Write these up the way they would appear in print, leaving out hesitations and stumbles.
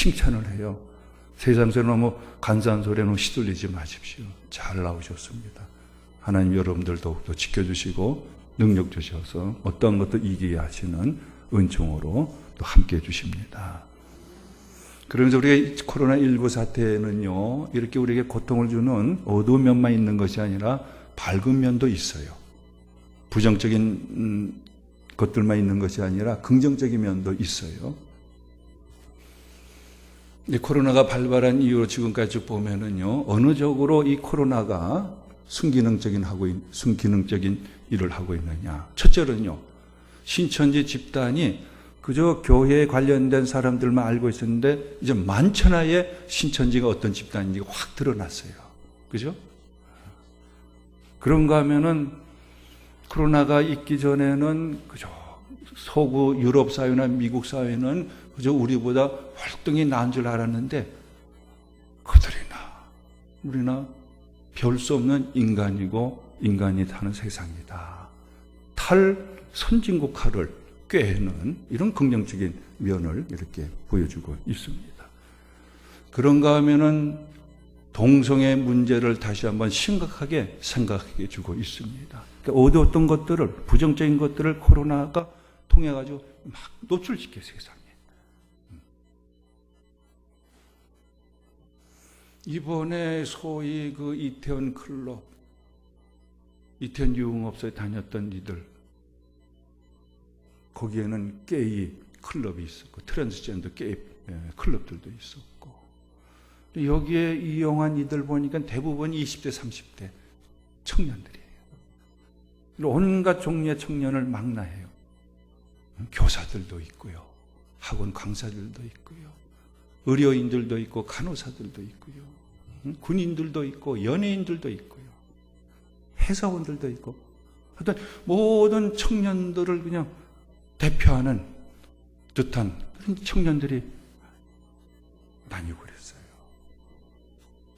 칭찬을 해요. 세상에서 너무 간사한 소리에 너무 시들리지 마십시오. 잘 나오셨습니다. 하나님 여러분들 더욱더 지켜주시고 능력 주셔서 어떤 것도 이기게 하시는 은총으로 또 함께 해주십니다. 그러면서 우리가 코로나19 사태는요, 이렇게 우리에게 고통을 주는 어두운 면만 있는 것이 아니라 밝은 면도 있어요. 부정적인 것들만 있는 것이 아니라 긍정적인 면도 있어요. 코로나가 발발한 이후로 지금까지 쭉 보면은요, 어느 쪽으로 이 코로나가 순기능적인 일을 하고 있느냐. 첫째로는요, 신천지 집단이 그저 교회에 관련된 사람들만 알고 있었는데 이제 만천하에 신천지가 어떤 집단인지 확 드러났어요. 그죠? 그런가 하면은 코로나가 있기 전에는 그저 서구 유럽 사회나 미국 사회는 그저 우리보다 활동이 나은 줄 알았는데 그들이나 우리나 별 수 없는 인간이고 인간이 사는 세상이다. 선진국화를 꾀해는 이런 긍정적인 면을 이렇게 보여주고 있습니다. 그런가 하면은 동성애 문제를 다시 한번 심각하게 생각해 주고 있습니다. 그러니까 어떤 것들을, 부정적인 것들을 코로나가 통해가지고 막 노출시켜 세상에. 이번에 소위 그 이태원 클럽, 이태원 유흥업소에 다녔던 이들, 거기에는 게이 클럽이 있었고 트랜스젠더 게이 클럽들도 있었고, 여기에 이용한 이들 보니까 대부분 20대 30대 청년들이에요. 온갖 종류의 청년을 망라해요. 교사들도 있고요, 학원 강사들도 있고요, 의료인들도 있고 간호사들도 있고요, 군인들도 있고 연예인들도 있고요, 회사원들도 있고, 하여튼 모든 청년들을 그냥 대표하는 듯한 그런 청년들이 다니고 그랬어요.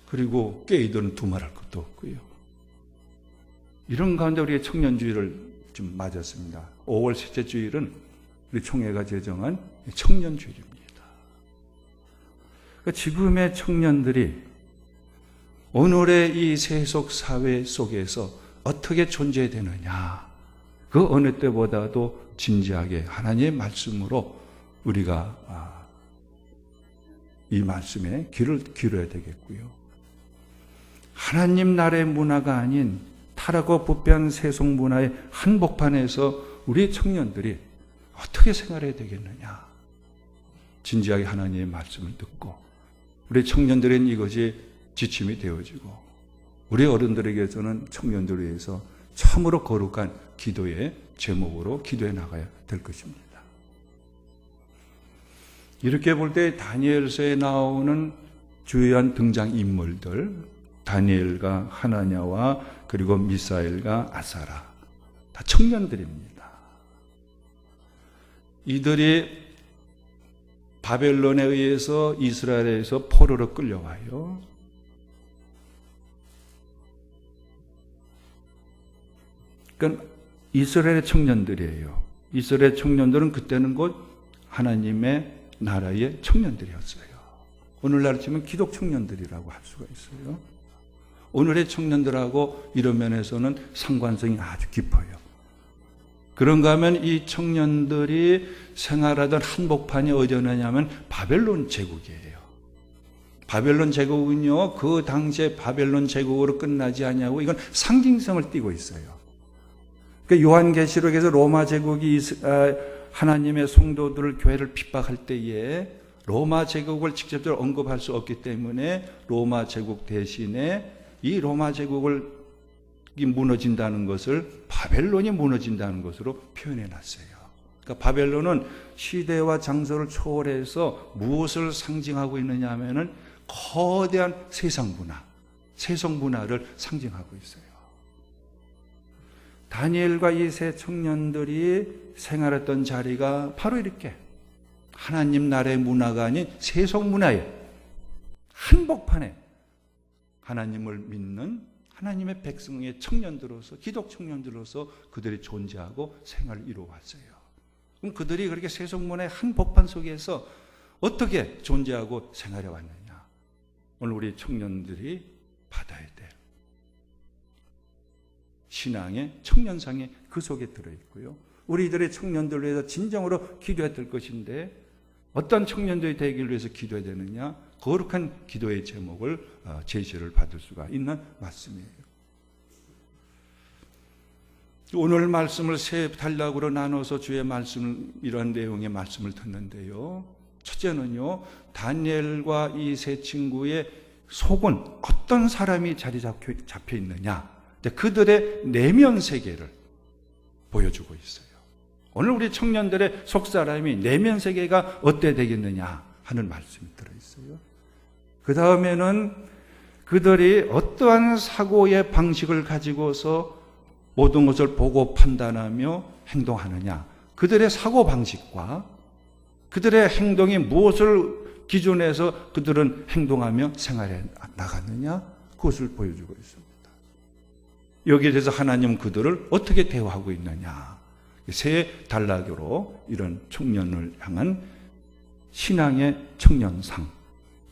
그리고 게이들은 두말할 것도 없고요. 이런 가운데 우리의 청년주의를 좀 맞았습니다. 5월 셋째 주일은 우리 총회가 제정한 청년주일입니다. 그러니까 지금의 청년들이 오늘의 이 세속 사회 속에서 어떻게 존재해야 되느냐, 그 어느 때보다도 진지하게 하나님의 말씀으로 우리가 이 말씀에 귀를 기울여야 되겠고요. 하나님 나라의 문화가 아닌 타락하고 부패한 세속 문화의 한복판에서 우리 청년들이 어떻게 생활해야 되겠느냐, 진지하게 하나님의 말씀을 듣고 우리 청년들은 이것이 지침이 되어지고 우리 어른들에게서는 청년들을 위해서 참으로 거룩한 기도의 제목으로 기도해 나가야 될 것입니다. 이렇게 볼 때 다니엘서에 나오는 주요한 등장인물들, 다니엘과 하나냐와 그리고 미사엘과 아사라, 다 청년들입니다. 이들이 바벨론에 의해서 이스라엘에서 포로로 끌려와요. 그러니까 이스라엘의 청년들이에요. 이스라엘 청년들은 그때는 곧 하나님의 나라의 청년들이었어요. 오늘날 치면 기독 청년들이라고 할 수가 있어요. 오늘의 청년들하고 이런 면에서는 상관성이 아주 깊어요. 그런가 하면 이 청년들이 생활하던 한복판이 어디였냐면 바벨론 제국이에요. 바벨론 제국은요, 그 당시에 바벨론 제국으로 끝나지 않냐고 이건 상징성을 띠고 있어요. 그러니까 요한계시록에서 로마 제국이 하나님의 성도들을, 교회를 핍박할 때에 로마 제국을 직접적으로 언급할 수 없기 때문에 로마 제국 대신에 이 로마 제국이 무너진다는 것을 바벨론이 무너진다는 것으로 표현해 놨어요. 그러니까 바벨론은 시대와 장소를 초월해서 무엇을 상징하고 있느냐 하면은 거대한 세상 문화, 세속 문화를 상징하고 있어요. 다니엘과 이 세 청년들이 생활했던 자리가 바로 이렇게 하나님 나라의 문화가 아닌 세속 문화의 한복판에 하나님을 믿는 하나님의 백성의 청년들로서, 기독 청년들로서 그들이 존재하고 생활을 이루어왔어요. 그럼 그들이 그렇게 세속 문화의 한복판 속에서 어떻게 존재하고 생활해 왔느냐. 오늘 우리 청년들이 받아야 돼. 신앙의 청년상이 그 속에 들어있고요. 우리들의 청년들을 위해서 진정으로 기도해야 될 것인데 어떤 청년들이 되기를 위해서 기도해야 되느냐. 거룩한 기도의 제목을 제시를 받을 수가 있는 말씀이에요. 오늘 말씀을 세 단락으로 나눠서 주의 말씀 이런 내용의 말씀을 듣는데요. 첫째는요, 다니엘과 이 세 친구의 속은 어떤 사람이 자리 잡혀 있느냐. 그들의 내면 세계를 보여주고 있어요. 오늘 우리 청년들의 속 사람이 내면 세계가 어때 되겠느냐 하는 말씀이 들어있어요. 그 다음에는 그들이 어떠한 사고의 방식을 가지고서 모든 것을 보고 판단하며 행동하느냐. 그들의 사고 방식과 그들의 행동이 무엇을 기준해서 그들은 행동하며 생활해 나가느냐. 그것을 보여주고 있습니다. 여기에 대해서 하나님은 그들을 어떻게 대우하고 있느냐. 세 단락으로 이런 청년을 향한 신앙의 청년상,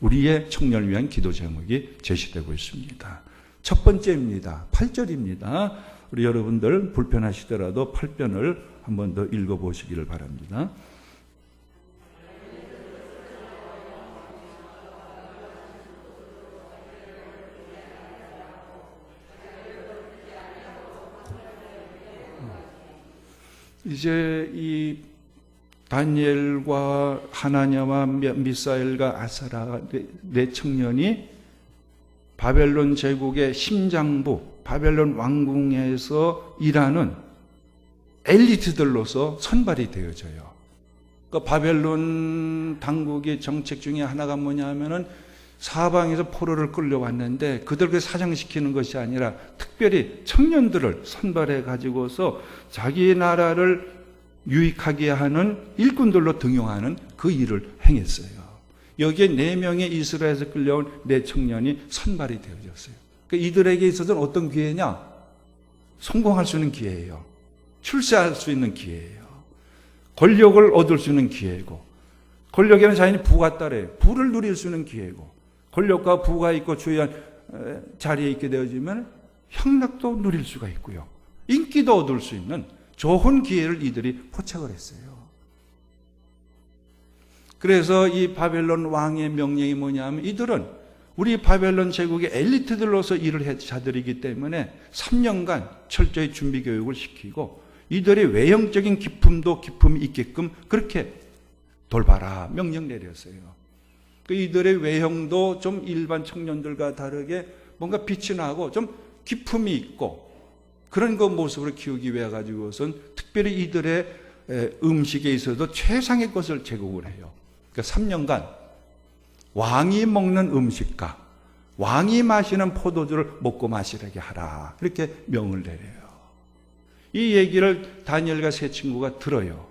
우리의 청년을 위한 기도 제목이 제시되고 있습니다. 첫 번째입니다. 8절입니다. 우리 여러분들 불편하시더라도 8편을 한 번 더 읽어보시기를 바랍니다. 이제 이 다니엘과 하나냐와 미사엘과 아사라 네 청년이 바벨론 제국의 심장부 바벨론 왕궁에서 일하는 엘리트들로서 선발이 되어져요. 그 바벨론 당국의 정책 중에 하나가 뭐냐 하면은 사방에서 포로를 끌려왔는데 그들을 사장시키는 것이 아니라 특별히 청년들을 선발해 가지고서 자기 나라를 유익하게 하는 일꾼들로 등용하는 그 일을 행했어요. 여기에 4명의 이스라엘에서 끌려온 4청년이 선발이 되어졌어요. 그러니까 이들에게 있어서는 어떤 기회냐? 성공할 수 있는 기회예요. 출세할 수 있는 기회예요. 권력을 얻을 수 있는 기회고, 권력에는 자연히 부가 따라요. 부를 누릴 수 있는 기회고, 권력과 부가 있고 주요한 자리에 있게 되어지면 향락도 누릴 수가 있고요. 인기도 얻을 수 있는 좋은 기회를 이들이 포착을 했어요. 그래서 이 바벨론 왕의 명령이 뭐냐면 이들은 우리 바벨론 제국의 엘리트들로서 일을 한 자들이기 때문에 3년간 철저히 준비 교육을 시키고 이들의 외형적인 기품이 있게끔 그렇게 돌봐라 명령 내렸어요. 이들의 외형도 좀 일반 청년들과 다르게 뭔가 빛이 나고 좀 기품이 있고 그런 그 모습으로 키우기 위해 가지고선 특별히 이들의 음식에 있어도 최상의 것을 제공을 해요. 그러니까 3년간 왕이 먹는 음식과 왕이 마시는 포도주를 먹고 마시라게 하라. 이렇게 명을 내려요. 이 얘기를 다니엘과 세 친구가 들어요.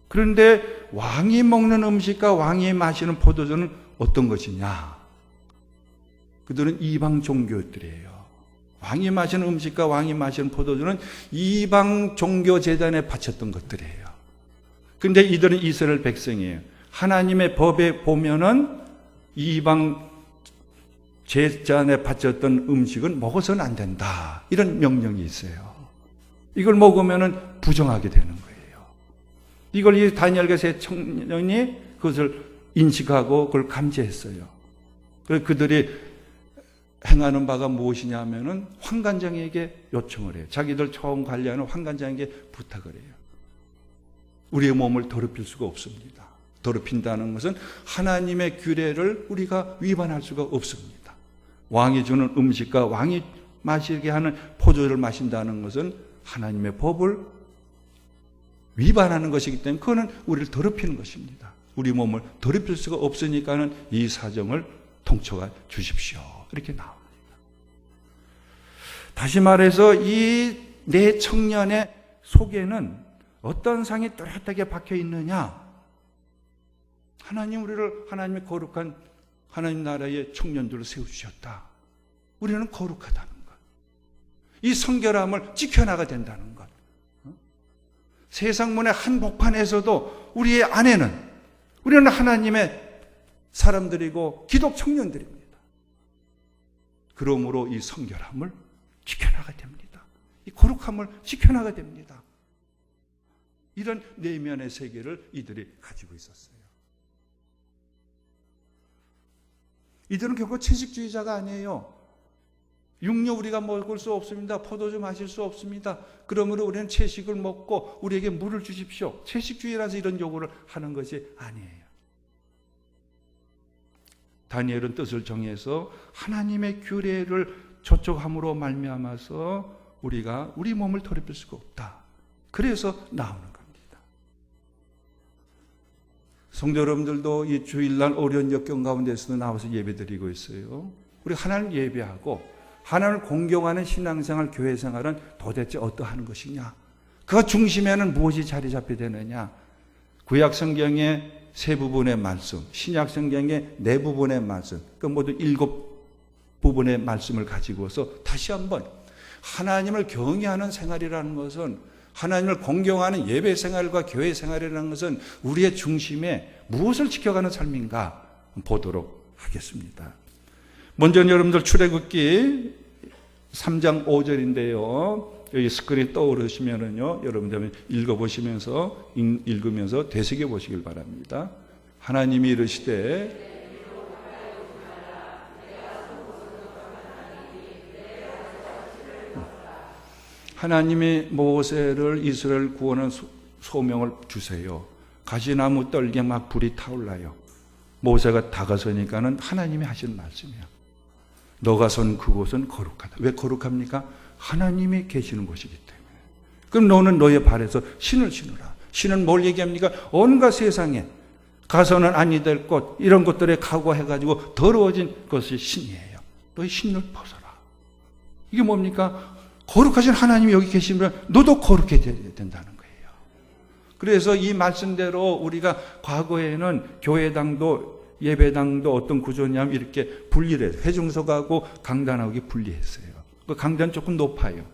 그런데 왕이 먹는 음식과 왕이 마시는 포도주는 어떤 것이냐? 그들은 이방 종교들이에요. 왕이 마시는 음식과 왕이 마시는 포도주는 이방 종교 제단에 바쳤던 것들이에요. 그런데 이들은 이스라엘 백성이에요. 하나님의 법에 보면은 이방 제단에 바쳤던 음식은 먹어서는 안 된다. 이런 명령이 있어요. 이걸 먹으면은 부정하게 되는 거예요. 이걸 이 다니엘과 세 청년이 그것을 인식하고 그걸 감지했어요. 그래서 그들이 행하는 바가 무엇이냐 하면은 환관장에게 요청을 해요. 자기들 처음 관리하는 환관장에게 부탁을 해요. 우리의 몸을 더럽힐 수가 없습니다. 더럽힌다는 것은 하나님의 규례를 우리가 위반할 수가 없습니다. 왕이 주는 음식과 왕이 마시게 하는 포도주를 마신다는 것은 하나님의 법을 위반하는 것이기 때문에 그거는 우리를 더럽히는 것입니다. 우리 몸을 더럽힐 수가 없으니까는 이 사정을 통촉해 주십시오. 이렇게 나옵니다. 다시 말해서 이 네 청년의 속에는 어떤 상이 뚜렷하게 박혀 있느냐? 하나님 우리를 하나님의 거룩한 하나님 나라의 청년들을 세우셨다. 우리는 거룩하다는 것. 이 성결함을 지켜나가야 된다는 것. 세상 문의 한복판에서도 우리의 아내는 우리는 하나님의 사람들이고 기독 청년들입니다. 그러므로 이 성결함을 지켜나가야 됩니다. 이 거룩함을 지켜나가야 됩니다. 이런 내면의 세계를 이들이 가지고 있었어요. 이들은 결코 채식주의자가 아니에요. 육류 우리가 먹을 수 없습니다. 포도주 마실 수 없습니다. 그러므로 우리는 채식을 먹고 우리에게 물을 주십시오. 채식주의라서 이런 요구를 하는 것이 아니에요. 다니엘은 뜻을 정해서 하나님의 규례를 저촉함으로 말미암아서 우리가 우리 몸을 더럽힐 수가 없다. 그래서 나오는 겁니다. 성도 여러분들도 이 주일날 어려운 역경 가운데서도 나와서 예배드리고 있어요. 우리 하나님 예배하고 하나님을 공경하는 신앙생활, 교회생활은 도대체 어떠한 것이냐? 그 중심에는 무엇이 자리 잡게 되느냐? 구약 성경의 세 부분의 말씀, 신약 성경의 네 부분의 말씀, 그 모두 7 부분의 말씀을 가지고서 다시 한번 하나님을 경외하는 생활이라는 것은, 하나님을 공경하는 예배 생활과 교회 생활이라는 것은 우리의 중심에 무엇을 지켜가는 삶인가 보도록 하겠습니다. 먼저 여러분들 출애굽기 3장 5절인데요. 여기 스크린 떠오르시면은요, 여러분들 읽어보시면서, 읽으면서 되새겨 보시길 바랍니다. 하나님이 이르시되 하나님이 모세를 이스라엘 구원한 소명을 주세요. 가시나무 떨기에 막 불이 타올라요. 모세가 다가서니까는 하나님이 하신 말씀이야. 너가 선 그곳은 거룩하다. 왜 거룩합니까? 하나님이 계시는 곳이기 때문에. 그럼 너는 너의 발에서 신을 신으라. 신은 뭘 얘기합니까? 온갖 세상에 가서는 아니 될 것, 이런 것들에 각오해가지고 더러워진 것이 신이에요. 너의 신을 벗어라. 이게 뭡니까? 거룩하신 하나님이 여기 계시면 너도 거룩해져야 된다는 거예요. 그래서 이 말씀대로 우리가 과거에는 교회당도 예배당도 어떤 구조냐면 이렇게 분리를 해요. 회중석하고 강단하고 분리했어요. 그 강단 조금 높아요.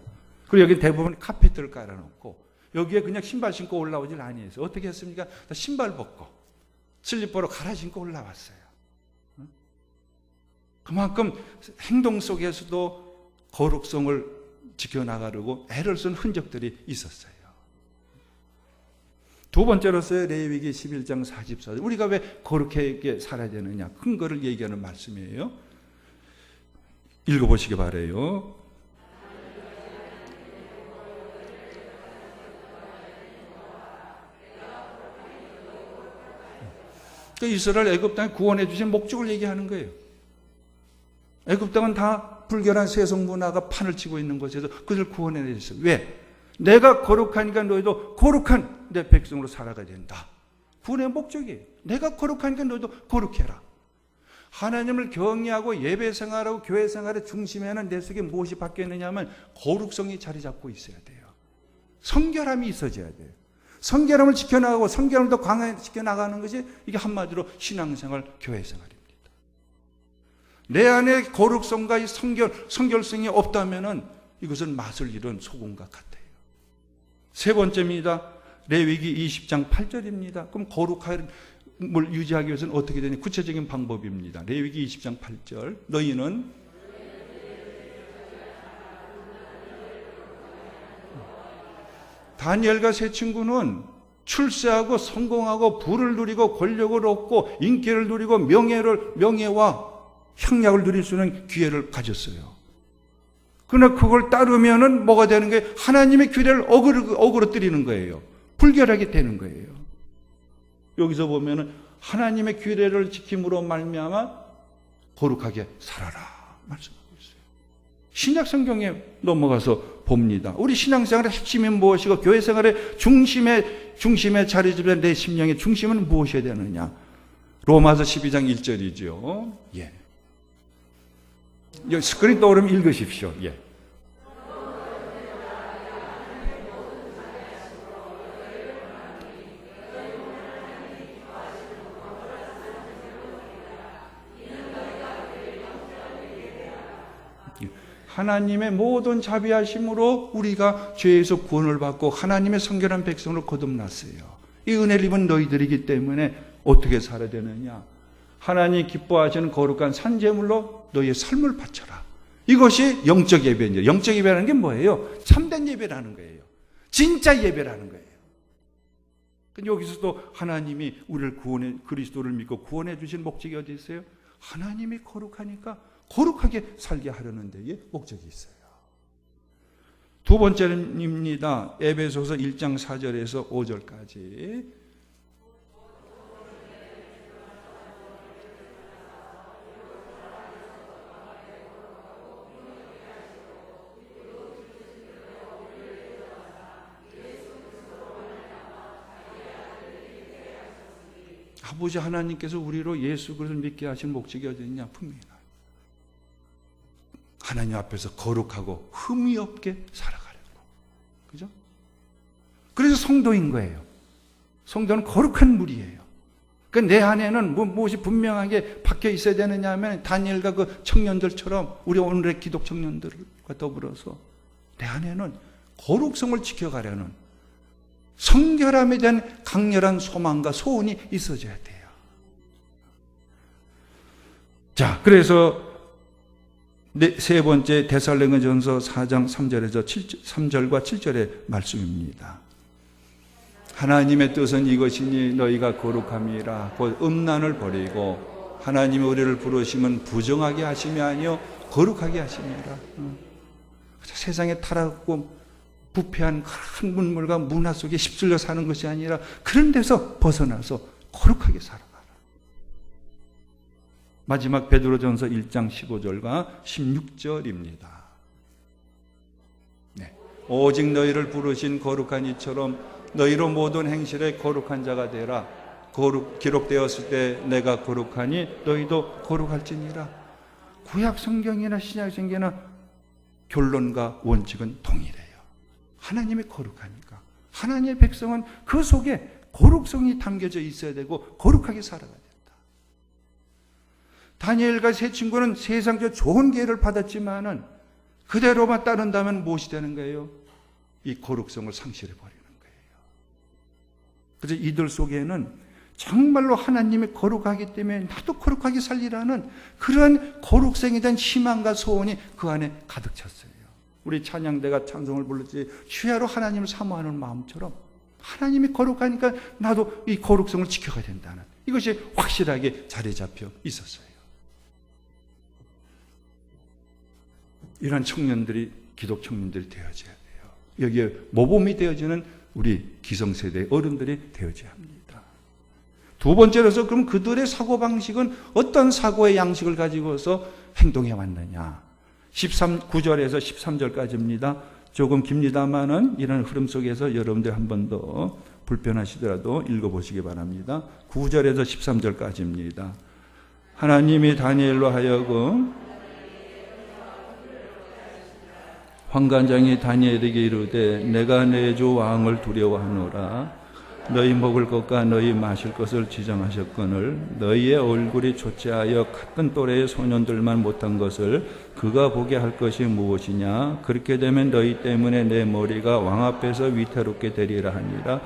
그리고 여기 대부분 카페트를 깔아놓고 여기에 그냥 신발 신고 올라오질 아니했어요. 어떻게 했습니까? 신발 벗고 슬리퍼로 갈아 신고 올라왔어요. 그만큼 행동 속에서도 거룩성을 지켜나가려고 애를 쓴 흔적들이 있었어요. 두 번째로서의 레위기 11장 44절. 우리가 왜 거룩하게 살아야 되느냐? 큰 거를 얘기하는 말씀이에요. 읽어보시기 바라요. 이스라엘 애굽 땅에 구원해 주신 목적을 얘기하는 거예요. 애굽 땅은 다 불결한 세속 문화가 판을 치고 있는 곳에서 그들 구원해 주셨어요. 왜? 내가 거룩하니까 너희도 거룩한 내 백성으로 살아가야 된다. 구원의 목적이에요. 내가 거룩하니까 너희도 거룩해라. 하나님을 경외하고 예배 생활하고 교회 생활의 중심에는 내 속에 무엇이 바뀌었느냐 하면 거룩성이 자리 잡고 있어야 돼요. 성결함이 있어져야 돼요. 성결함을 지켜나가고 성결함을 더 강화시켜 나가는 것이 이게 한마디로 신앙생활, 교회생활입니다. 내 안에 거룩성과 이 성결성이 없다면은 이것은 맛을 잃은 소금과 같아요. 세 번째입니다. 레위기 20장 8절입니다. 그럼 거룩함을 유지하기 위해서는 어떻게 되냐? 구체적인 방법입니다. 레위기 20장 8절. 너희는 다니엘과 세 친구는 출세하고 성공하고 부를 누리고 권력을 얻고 인기를 누리고 명예와 향락을 누릴 수 있는 기회를 가졌어요. 그러나 그걸 따르면은 뭐가 되는 거예요? 하나님의 규례를 어그러뜨리는 거예요. 불결하게 되는 거예요. 여기서 보면은 하나님의 규례를 지킴으로 말미암아 거룩하게 살아라 말씀하고 있어요. 신약 성경에 넘어가서 봅니다. 우리 신앙생활의 핵심이 무엇이고 교회 생활의 중심에 자리 잡은 내 심령의 중심은 무엇이어야 되느냐? 로마서 12장 1절이죠. 예. 스크린 떠오르면 읽으십시오. 예. 하나님의 모든 자비하심으로 우리가 죄에서 구원을 받고 하나님의 성결한 백성으로 거듭났어요. 이 은혜를 입은 너희들이기 때문에 어떻게 살아야 되느냐? 하나님 기뻐하시는 거룩한 산제물로 너희의 삶을 바쳐라. 이것이 영적 예배입니다. 영적 예배라는 게 뭐예요? 참된 예배라는 거예요. 진짜 예배라는 거예요. 여기서도 하나님이 우리를 구원해, 그리스도를 믿고 구원해 주신 목적이 어디 있어요? 하나님이 거룩하니까 거룩하게 살게 하려는 데에 목적이 있어요. 두 번째입니다. 에베소서 1장 4절에서 5절까지. 아버지 하나님께서 우리로 예수 그리스도를 믿게 하신 목적이 어디 있냐? 분명히 나요. 하나님 앞에서 거룩하고 흠이 없게 살아가려고. 그죠? 그래서 성도인 거예요. 성도는 거룩한 무리예요. 그러니까 내 안에는 무엇이 분명하게 박혀 있어야 되느냐 하면 다니엘과 그 청년들처럼 우리 오늘의 기독 청년들과 더불어서 내 안에는 거룩성을 지켜가려는 성결함에 대한 강렬한 소망과 소원이 있어져야 돼요. 자, 그래서 세 번째 데살로니가전서 4장 3절과 7절의 말씀입니다. 하나님의 뜻은 이것이니 너희가 거룩함이라. 곧 음란을 버리고 하나님이 우리를 부르시면 부정하게 하심이 아니요 거룩하게 하심이라. 세상에 타락하고 부패한 큰 문물과 문화 속에 휩쓸려 사는 것이 아니라 그런 데서 벗어나서 거룩하게 살아가라. 마지막 베드로전서 1장 15절과 16절입니다. 네. 오직 너희를 부르신 거룩한 이처럼 너희로 모든 행실에 거룩한 자가 되라. 기록되었을 때 내가 거룩하니 너희도 거룩할지니라. 구약 성경이나 신약 성경이나 결론과 원칙은 동일해요. 하나님이 거룩하니까 하나님의 백성은 그 속에 거룩성이 담겨져 있어야 되고 거룩하게 살아가야 된다. 다니엘과 세 친구는 세상적 좋은 기회를 받았지만은 그대로만 따른다면 무엇이 되는 거예요? 이 거룩성을 상실해 버리는 거예요. 그래서 이들 속에는 정말로 하나님이 거룩하기 때문에 나도 거룩하게 살리라는 그런 거룩성에 대한 희망과 소원이 그 안에 가득 찼어요. 우리 찬양대가 찬송을 불렀지 주야로 하나님을 사모하는 마음처럼 하나님이 거룩하니까 나도 이 거룩성을 지켜가야 된다는 이것이 확실하게 자리 잡혀 있었어요. 이런 청년들이 기독 청년들이 되어져야 돼요. 여기에 모범이 되어지는 우리 기성세대의 어른들이 되어져야 합니다. 두 번째로서 그럼 그들의 사고방식은 어떤 사고의 양식을 가지고서 행동해 왔느냐. 9절에서 13절까지입니다. 조금 깁니다만은 이런 흐름 속에서 여러분들 한 번 더 불편하시더라도 읽어보시기 바랍니다. 9절에서 13절까지입니다. 하나님이 다니엘로 하여금 환관장이 다니엘에게 이르되 내가 내 주 왕을 두려워하노라. 너희 먹을 것과 너희 마실 것을 지정하셨거늘 너희의 얼굴이 초췌하여 같은 또래의 소년들만 못한 것을 그가 보게 할 것이 무엇이냐. 그렇게 되면 너희 때문에 내 머리가 왕 앞에서 위태롭게 되리라 하니라.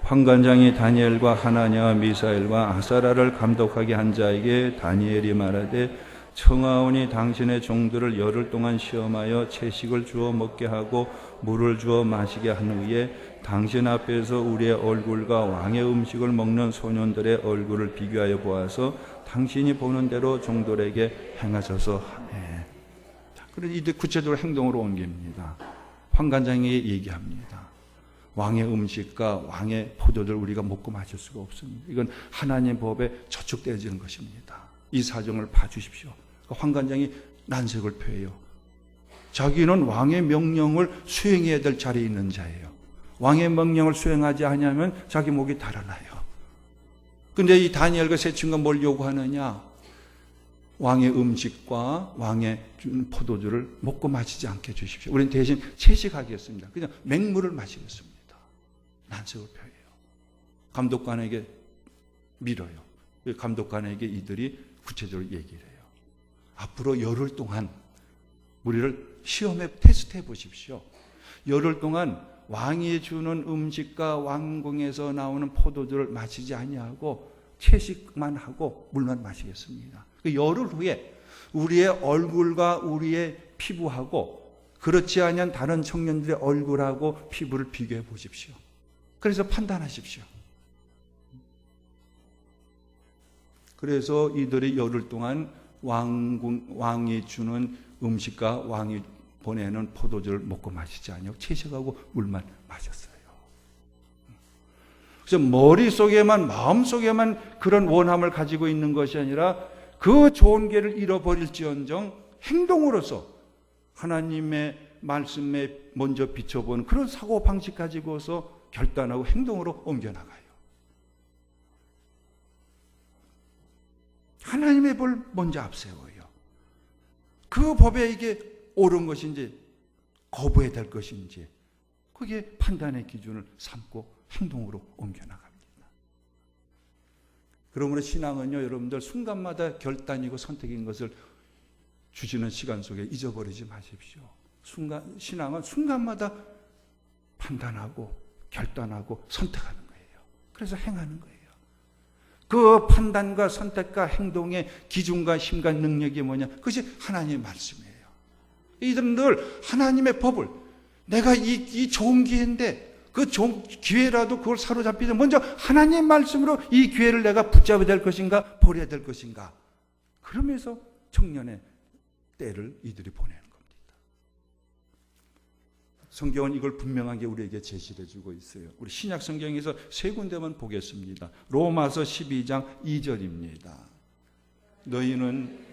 환관장이 다니엘과 하나냐와 미사엘과 아사라를 감독하게 한 자에게 다니엘이 말하되 청하오니 당신의 종들을 열흘 동안 시험하여 채식을 주어 먹게 하고 물을 주어 마시게 한 후에 당신 앞에서 우리의 얼굴과 왕의 음식을 먹는 소년들의 얼굴을 비교하여 보아서 당신이 보는 대로 종들에게 행하셔서 하네. 그래서 이제 구체적으로 행동으로 옮깁니다. 환관장에게 얘기합니다. 왕의 음식과 왕의 포도를 우리가 먹고 마실 수가 없습니다. 이건 하나님의 법에 저촉되어지는 것입니다. 이 사정을 봐주십시오. 환관장이 난색을 표해요. 자기는 왕의 명령을 수행해야 될 자리에 있는 자예요. 왕의 명령을 수행하지 않으면 자기 목이 달아나요. 근데 이 다니엘과 세 친구가 뭘 요구하느냐? 왕의 음식과 왕의 준 포도주를 먹고 마시지 않게 해주십시오. 우리는 대신 채식하겠습니다. 그냥 맹물을 마시겠습니다. 난색을 표해요. 감독관에게 밀어요. 감독관에게 이들이 구체적으로 얘기를 해요. 앞으로 열흘 동안 우리를 시험에 테스트해 보십시오. 열흘 동안 왕이 주는 음식과 왕궁에서 나오는 포도주를 마시지 아니하고 채식만 하고 물만 마시겠습니다. 그 열흘 후에 우리의 얼굴과 우리의 피부하고 그렇지 않은 다른 청년들의 얼굴하고 피부를 비교해 보십시오. 그래서 판단하십시오. 그래서 이들이 열흘 동안 왕이 주는 음식과 왕이 보내는 포도주를 먹고 마시지 아니하고 채식하고 물만 마셨어요. 그래서 머릿속에만 마음속에만 그런 원함을 가지고 있는 것이 아니라 그 좋은 길을 잃어버릴지언정 행동으로서 하나님의 말씀에 먼저 비춰보는 그런 사고방식 가지고서 결단하고 행동으로 옮겨나가요. 하나님의 법을 먼저 앞세워요. 그 법에 이게 옳은 것인지 거부해야 될 것인지 그게 판단의 기준을 삼고 행동으로 옮겨나갑니다. 그러므로 신앙은요, 여러분들 순간마다 결단이고 선택인 것을 주시는 시간 속에 잊어버리지 마십시오. 신앙은 순간마다 판단하고 결단하고 선택하는 거예요. 그래서 행하는 거예요. 그 판단과 선택과 행동의 기준과 힘과 능력이 뭐냐? 그것이 하나님의 말씀이에요. 이들은 늘 하나님의 법을 내가 이 좋은 기회인데 그 좋은 기회라도 그걸 사로잡히자 먼저 하나님의 말씀으로 이 기회를 내가 붙잡아야 될 것인가 버려야 될 것인가 그러면서 청년의 때를 이들이 보내는 겁니다. 성경은 이걸 분명하게 우리에게 제시해 주고 있어요. 우리 신약 성경에서 세 군데만 보겠습니다. 로마서 12장 2절입니다. 너희는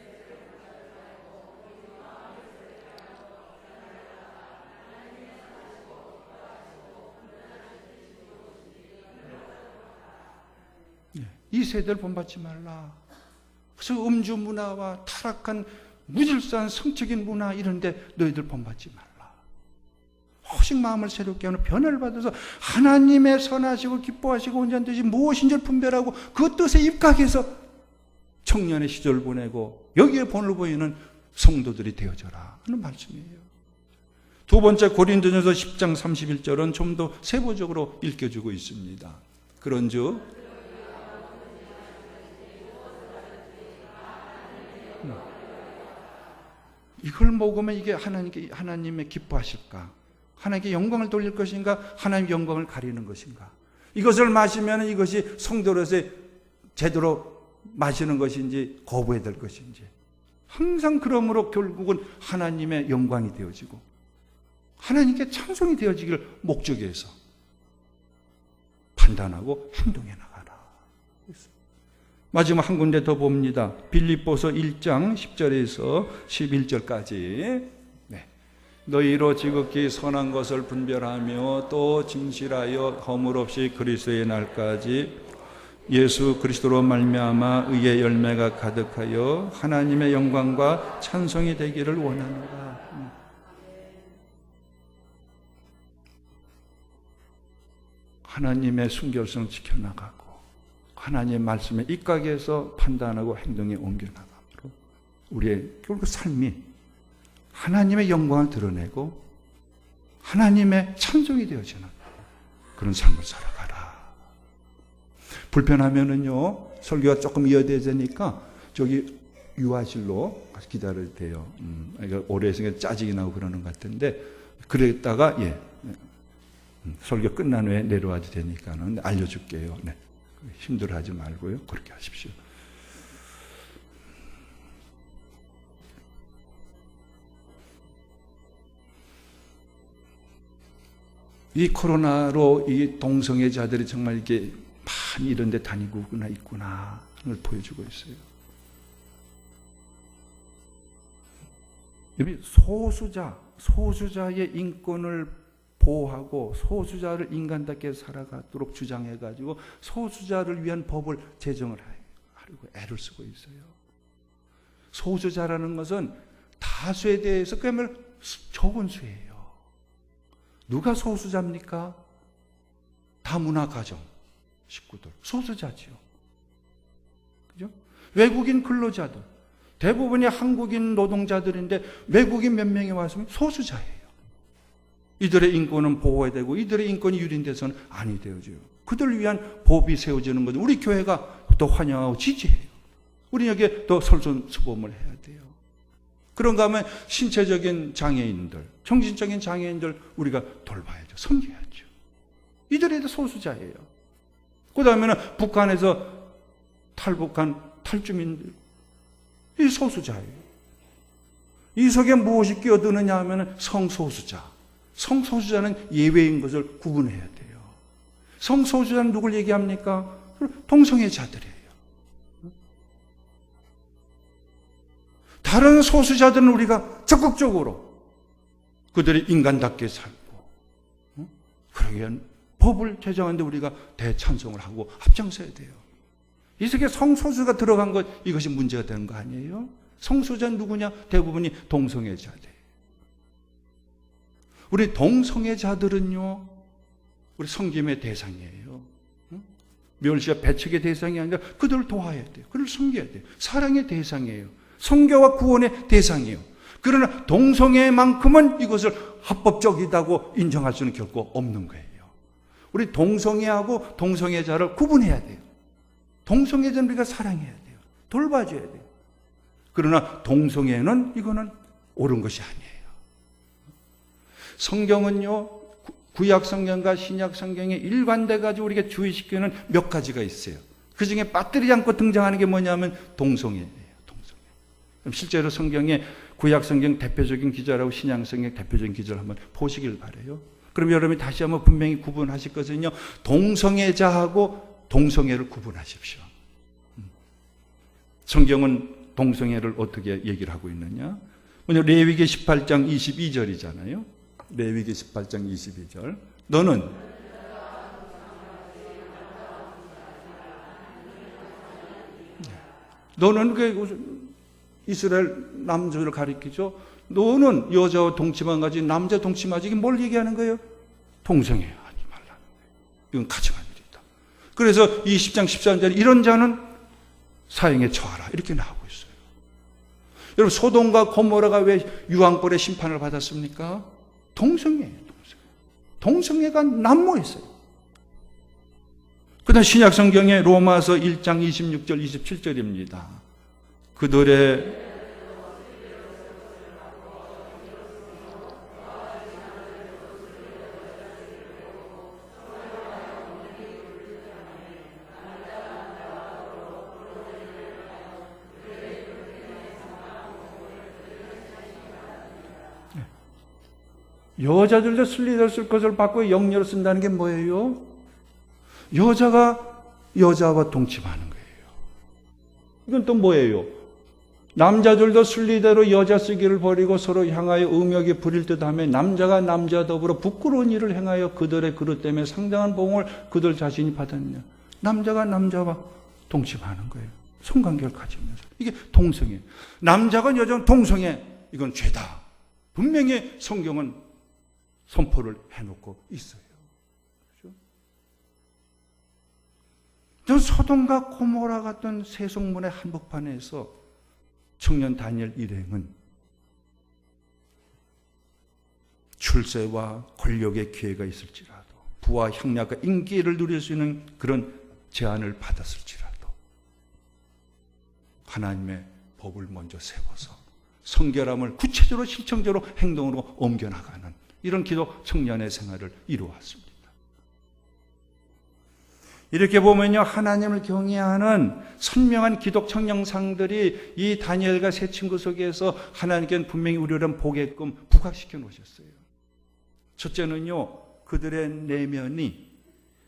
이 세대를 본받지 말라. 그래서 음주 문화와 타락한 무질서한 성적인 문화 이런데 너희들 본받지 말라. 오직 마음을 새롭게 하는 변화를 받아서 하나님의 선하시고 기뻐하시고 온전한 뜻이 무엇인지를 분별하고 그 뜻에 입각해서 청년의 시절을 보내고 여기에 본을 보이는 성도들이 되어져라 하는 말씀이에요. 두 번째 고린도전서 10장 31절은 좀 더 세부적으로 읽혀주고 있습니다. 그런즉 이걸 먹으면 이게 하나님의 기뻐하실까? 하나님께 영광을 돌릴 것인가? 하나님의 영광을 가리는 것인가? 이것을 마시면 이것이 성도로서 제대로 마시는 것인지 거부해야 될 것인지 항상 그러므로 결국은 하나님의 영광이 되어지고 하나님께 찬송이 되어지기를 목적해서 판단하고 행동해 나가라. 마지막 한 군데 더 봅니다. 빌립보서 1장 10절에서 11절까지 너희로 지극히 선한 것을 분별하며 또 진실하여 허물 없이 그리스도의 날까지 예수 그리스도로 말미암아 의의 열매가 가득하여 하나님의 영광과 찬송이 되기를 원하노라. 하나님의 순결성 지켜나가고 하나님의 말씀에 입각해서 판단하고 행동에 옮겨나감으로 우리의 결국 삶이 하나님의 영광을 드러내고 하나님의 찬송이 되어지는 그런 삶을 살아가라. 불편하면은요, 설교가 조금 이어되니까 저기 유아실로 기다려도 돼요. 오래 있으니까 짜증이 나고 그러는 것 같은데 그랬다가 설교 끝난 후에 내려와도 되니까는 알려줄게요. 네. 힘들어하지 말고요. 그렇게 하십시오. 이 코로나로 이 동성애자들이 정말 이게 많이 이런 데 다니고 있구나 를 보여주고 있어요. 여기 소수자의 인권을 보호하고 소수자를 인간답게 살아가도록 주장해가지고 소수자를 위한 법을 제정을 하려고 애를 쓰고 있어요. 소수자라는 것은 다수에 대해서 그야말로 적은 수예요. 누가 소수자입니까? 다문화 가정 식구들 소수자지요. 그죠? 외국인 근로자들 대부분이 한국인 노동자들인데 외국인 몇 명이 왔으면 소수자예요. 이들의 인권은 보호해야 되고 이들의 인권이 유린돼서는 아니 되어져요. 그들을 위한 법이 세워지는 거죠. 우리 교회가 또 환영하고 지지해요. 우리 여기에 또 솔선수범을 해야 돼요. 그런가 하면 신체적인 장애인들, 정신적인 장애인들 우리가 돌봐야죠. 섬겨야죠. 이들에도 소수자예요. 그 다음에는 북한에서 탈북한 탈주민들, 이 소수자예요. 이 속에 무엇이 끼어드느냐 하면 성소수자. 성소수자는 예외인 것을 구분해야 돼요. 성소수자는 누굴 얘기합니까? 동성애자들이에요. 다른 소수자들은 우리가 적극적으로 그들이 인간답게 살고, 그러기 위한 법을 제정하는데 우리가 대찬송을 하고 앞장서야 돼요. 이 속에 성소수가 들어간 것, 이것이 문제가 되는 거 아니에요? 성소수자는 누구냐? 대부분이 동성애자들. 우리 동성애자들은요, 우리 섬김의 대상이에요. 멸시와 배척의 대상이 아니라 그들을 도와야 돼요. 그들을 섬겨야 돼요. 사랑의 대상이에요. 성교와 구원의 대상이에요. 그러나 동성애만큼은 이것을 합법적이라고 인정할 수는 결코 없는 거예요. 우리 동성애하고 동성애자를 구분해야 돼요. 동성애자는 우리가 사랑해야 돼요. 돌봐줘야 돼요. 그러나 동성애는 이거는 옳은 것이 아니에요. 성경은요, 구약 성경과 신약 성경에 일관돼 가지고 우리가 주의시키는 몇 가지가 있어요. 그 중에 빠뜨리지 않고 등장하는 게 뭐냐면 동성애예요. 동성애. 그럼 실제로 성경에 구약 성경 대표적인 기절하고 신약 성경 대표적인 기절 한번 보시길 바래요. 그럼 여러분이 다시 한번 분명히 구분하실 것은요, 동성애자하고 동성애를 구분하십시오. 성경은 동성애를 어떻게 얘기를 하고 있느냐? 먼저 레위기 18장 22절이잖아요. 레위기 18장 22절. 너는 그 이스라엘 남자를 가리키죠. 너는 여자와 동침한 가지 남자 동침하지. 이게 뭘 얘기하는 거예요? 동성애 하지 말라는 거예요. 이건 가증한 일이다. 그래서 20장 14절에 이런 자는 사형에 처하라 이렇게 나오고 있어요. 여러분, 소돔과 고모라가 왜 유황불의 심판을 받았습니까? 동성애예요. 동성애가 난무했어요. 그 다음 신약 성경에 로마서 1장 26절 27절입니다. 그들의 여자들도 슬리더를 쓸 것을 받고 영녀를 쓴다는 게 뭐예요? 여자가 여자와 동침하는 거예요. 이건 또 뭐예요? 남자들도 순리대로 여자 쓰기를 버리고 서로 향하여 음욕이 부릴 듯 하며 남자가 남자 더불어 부끄러운 일을 행하여 그들의 그릇 때문에 상당한 봉을 그들 자신이 받았느냐. 남자가 남자와 동침하는 거예요. 성관계를 가지면서. 이게 동성애. 남자가 여자는 동성애. 이건 죄다. 분명히 성경은 선포를 해놓고 있어요. 그렇죠? 저 소돔과 고모라 같은 세속문의 한복판에서 청년 다니엘 일행은 출세와 권력의 기회가 있을지라도 부와 향락과 인기를 누릴 수 있는 그런 제안을 받았을지라도 하나님의 법을 먼저 세워서 성결함을 구체적으로 실천적으로 행동으로 옮겨나가는 이런 기독 청년의 생활을 이루었습니다. 이렇게 보면요, 하나님을 경외하는 선명한 기독 청년상들이 이 다니엘과 세 친구 속에서 하나님께는 분명히 우리를 보게끔 부각시켜 놓으셨어요. 첫째는요, 그들의 내면이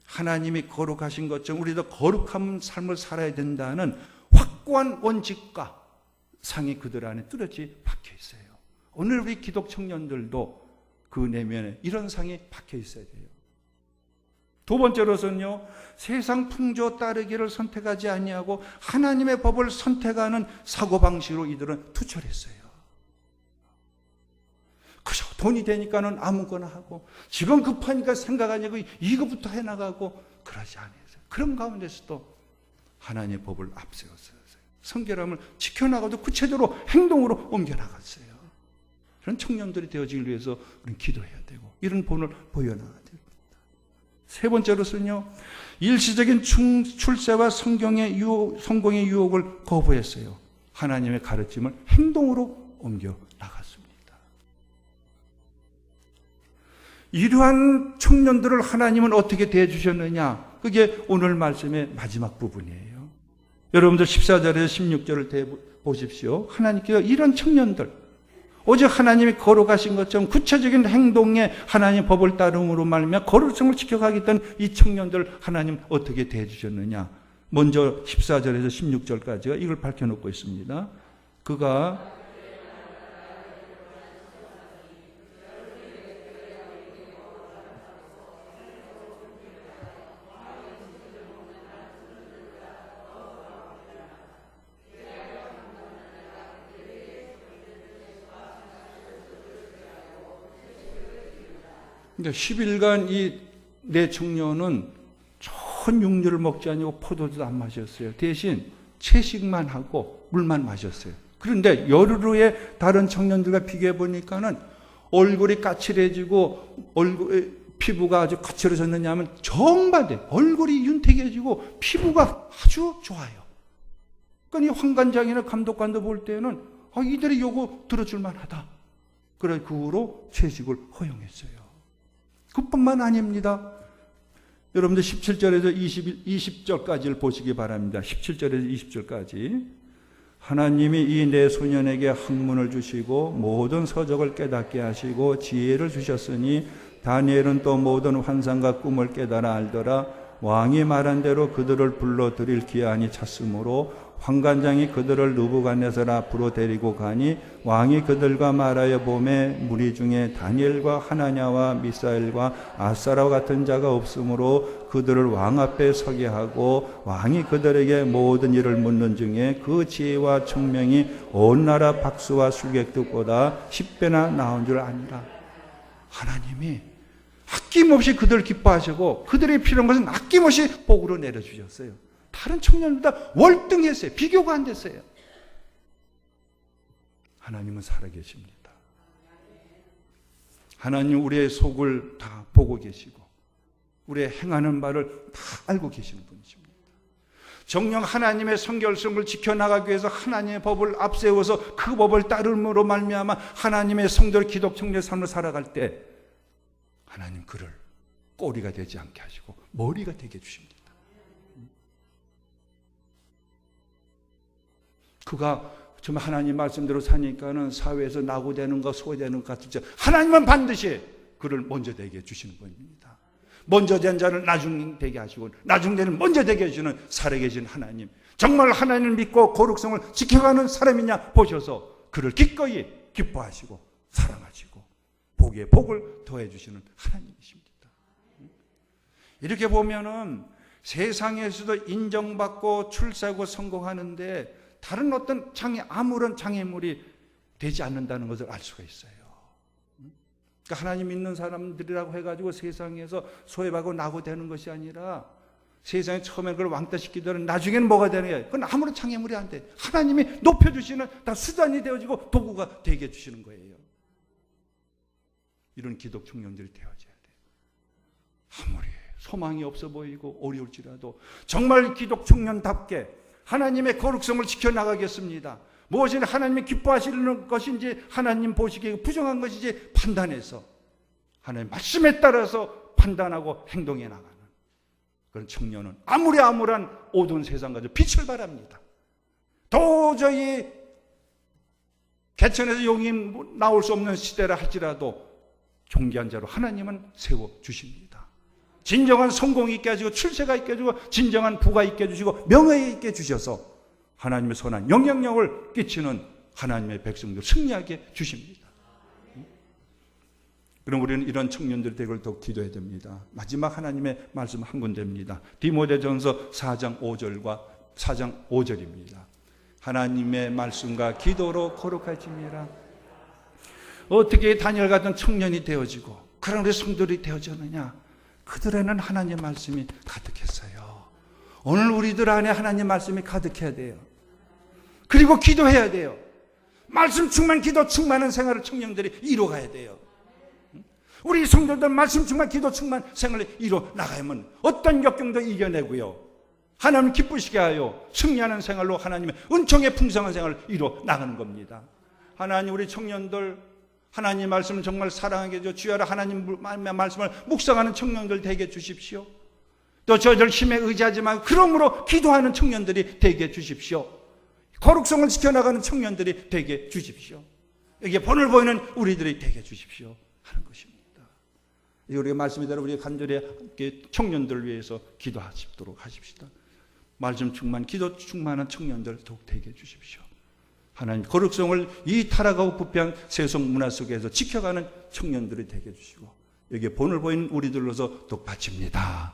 하나님이 거룩하신 것처럼 우리도 거룩한 삶을 살아야 된다는 확고한 원칙과 상이 그들 안에 뚜렷이 박혀 있어요. 오늘 우리 기독 청년들도 그 내면에 이런 상이 박혀 있어야 돼요. 두 번째로서는요, 세상 풍조 따르기를 선택하지 아니하고 하나님의 법을 선택하는 사고방식으로 이들은 투철했어요. 그저 돈이 되니까는 아무거나 하고 지금 급하니까 생각 아니고 이거부터 해나가고 그러지 않았어요. 그런 가운데서도 하나님의 법을 앞세웠어요. 성결함을 지켜나가도 구체적으로 행동으로 옮겨나갔어요. 그런 청년들이 되어지기 위해서 우리는 기도해야 되고 이런 본을 보여나가야 됩니다. 세 번째로서는요, 일시적인 출세와 성공의 유혹을 거부했어요. 하나님의 가르침을 행동으로 옮겨 나갔습니다. 이러한 청년들을 하나님은 어떻게 대해주셨느냐? 그게 오늘 말씀의 마지막 부분이에요. 여러분들 14절에서 16절을 보십시오. 하나님께서 이런 청년들, 오직 하나님이 거룩하신 것처럼 구체적인 행동에 하나님의 법을 따름으로 말미암아 거룩성을 지켜가겠다는 이 청년들 하나님 어떻게 대해주셨느냐? 먼저 14절에서 16절까지가 이걸 밝혀놓고 있습니다. 그가 근데 10일간 이 네 청년은 전 육류를 먹지 아니고 포도주도 안 마셨어요. 대신 채식만 하고 물만 마셨어요. 그런데 열흘 후에 다른 청년들과 비교해 보니까는 얼굴이 까칠해지고 피부가 아주 거칠어졌느냐 하면 정반대. 얼굴이 윤택해지고 피부가 아주 좋아요. 그러니까 이 황관장이나 감독관도 볼 때는 이들이 요거 들어줄 만하다. 그래 그 후로 채식을 허용했어요. 그뿐만 아닙니다. 여러분들 17절에서 20절까지를 보시기 바랍니다. 17절에서 20절까지. 하나님이 이 네 소년에게 학문을 주시고 모든 서적을 깨닫게 하시고 지혜를 주셨으니 다니엘은 또 모든 환상과 꿈을 깨달아 알더라. 왕이 말한 대로 그들을 불러 드릴 기한이 찼으므로 환관장이 그들을 느부갓네살 앞으로 데리고 가니 왕이 그들과 말하여 보매 무리 중에 다니엘과 하나냐와 미사엘과 아사라와 같은 자가 없으므로 그들을 왕 앞에 서게 하고 왕이 그들에게 모든 일을 묻는 중에 그 지혜와 총명이 온 나라 박수와 술객들보다 10배나 나온 줄 아니라. 하나님이 아낌없이 그들을 기뻐하시고 그들이 필요한 것은 아낌없이 복으로 내려주셨어요. 다른 청년보다 월등했어요. 비교가 안 됐어요. 하나님은 살아계십니다. 하나님 우리의 속을 다 보고 계시고 우리의 행하는 바를 다 알고 계시는 분이십니다. 정녕 하나님의 성결성을 지켜나가기 위해서 하나님의 법을 앞세워서 그 법을 따름으로 말미암아 하나님의 성도를 기독 청년의 삶을 살아갈 때 하나님 그를 꼬리가 되지 않게 하시고 머리가 되게 해주십니다. 그가 정말 하나님 말씀대로 사니까는 사회에서 낙오되는 것, 소외되는 것 같을지 하나님은 반드시 그를 먼저 되게 해주시는 분입니다. 먼저 된 자를 나중 되게 하시고 나중 되는 먼저 되게 해주는 살아계신 하나님. 정말 하나님을 믿고 거룩성을 지켜가는 사람이냐 보셔서 그를 기꺼이 기뻐하시고 사랑하시고 복에 복을 더해 주시는 하나님이십니다. 이렇게 보면은 세상에서도 인정받고 출세하고 성공하는데 다른 어떤 아무런 장애물이 되지 않는다는 것을 알 수가 있어요. 그러니까 하나님 믿는 사람들이라고 해가지고 세상에서 소외받고 낙오되는 것이 아니라 세상에 처음에 그걸 왕따시키더라도 나중에는 뭐가 되는 거예요? 그건 아무런 장애물이 안 돼. 하나님이 높여주시는 다 수단이 되어지고 도구가 되게 해주시는 거예요. 이런 기독 청년들이 되어져야 돼요. 아무리 소망이 없어 보이고 어려울지라도 정말 기독 청년답게 하나님의 거룩성을 지켜나가겠습니다. 무엇이 하나님이 기뻐하시는 것인지 하나님 보시기에 부정한 것인지 판단해서 하나님 말씀에 따라서 판단하고 행동해 나가는 그런 청년은 아무리 암울한 어두운 세상 가지고 빛을 발합니다. 도저히 개천에서 용이 나올 수 없는 시대라 할지라도 존귀한 자로 하나님은 세워주십니다. 진정한 성공이 있게 해주고 출세가 있게 해주고 진정한 부가 있게 해주시고 명예 있게 해주셔서 하나님의 선한 영향력을 끼치는 하나님의 백성들 승리하게 주십니다. 그럼 우리는 이런 청년들이 되기를 더 기도해야 됩니다. 마지막 하나님의 말씀 한 군데입니다. 디모데전서 4장 5절입니다. 하나님의 말씀과 기도로 거룩해집니다. 어떻게 다니엘 같은 청년이 되어지고 그런 우리 성들이 되어졌느냐? 그들에는 하나님 말씀이 가득했어요. 오늘 우리들 안에 하나님 말씀이 가득해야 돼요. 그리고 기도해야 돼요. 말씀 충만 기도 충만한 생활을 청년들이 이루어가야 돼요. 우리 성도들 말씀 충만, 기도 충만 생활을 이루어 나가야만 어떤 역경도 이겨내고요, 하나님 기쁘시게 하여 승리하는 생활로 하나님의 은총의 풍성한 생활을 이루어 나가는 겁니다. 하나님, 우리 청년들 하나님 말씀을 정말 사랑하게 해줘 주여라. 하나님 말씀을 묵상하는 청년들 되게 해주십시오. 또 저희들 힘에 의지하지 말고 그러므로 기도하는 청년들이 되게 해주십시오. 거룩성을 지켜나가는 청년들이 되게 해주십시오. 여기에 본을 보이는 우리들이 되게 해주십시오 하는 것입니다. 우리가 말씀대로 우리 간절히 청년들을 위해서 기도하시도록 하십시다. 말씀 충만, 기도 충만한 청년들 더욱 되게 해주십시오. 하나님, 거룩성을 이 타락하고 부패한 세속 문화 속에서 지켜가는 청년들이 되게 해주시고 여기에 본을 보이는 우리들로서 더욱 바칩니다.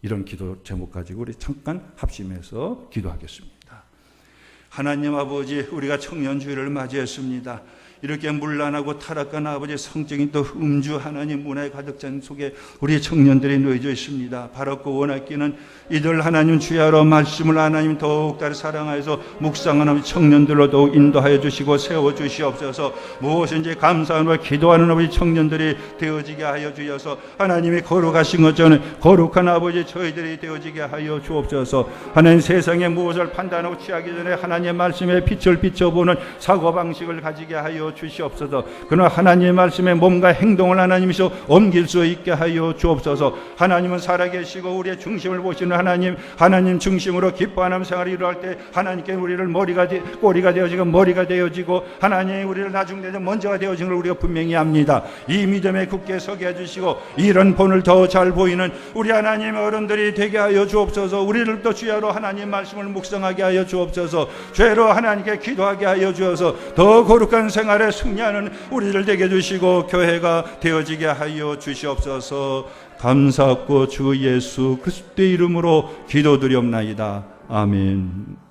이런 기도 제목 가지고 우리 잠깐 합심해서 기도하겠습니다. 하나님 아버지, 우리가 청년주의를 맞이했습니다. 이렇게 문란하고 타락한 아버지 성적인 또 음주 하나님 문화에 가득 찬 속에 우리 청년들이 놓여져 있습니다. 바랐고 원하기는 이들 하나님 주야로 말씀을 하나님 더욱더 사랑하여서 묵상하는 청년들로 더욱 인도하여 주시고 세워 주시옵소서. 무엇인지 감사하며 기도하는 아버지 청년들이 되어지게 하여 주셔서 하나님이 거룩하신 것처럼 거룩한 아버지 저희들이 되어지게 하여 주옵소서. 하나님, 세상에 무엇을 판단하고 취하기 전에 하나님의 말씀에 빛을 비춰보는 사고방식을 가지게 하여 주시옵소서. 그러나 하나님의 말씀에 몸과 행동을 하나님이서 옮길 수 있게 하여 주옵소서. 하나님은 살아계시고 우리의 중심을 보시는 하나님 중심으로 기뻐하는 생활을 이루할 때 하나님께 우리를 꼬리가 되어지고 머리가 되어지고 하나님이 우리를 나중되어 먼저가 되어진 걸 우리가 분명히 압니다. 이 믿음에 굳게 서게 해주시고 이런 본을 더 잘 보이는 우리 하나님 어른들이 되게 하여 주옵소서. 우리를 또 주야로 하나님 말씀을 묵상하게 하여 주옵소서. 죄로 하나님께 기도하게 하여 주어서 더 거룩한 생활에 승리하는 우리를 되게 해주시고 교회가 되어지게 하여 주시옵소서. 감사하고 주 예수 그리스도의 이름으로 기도드리옵나이다. 아멘.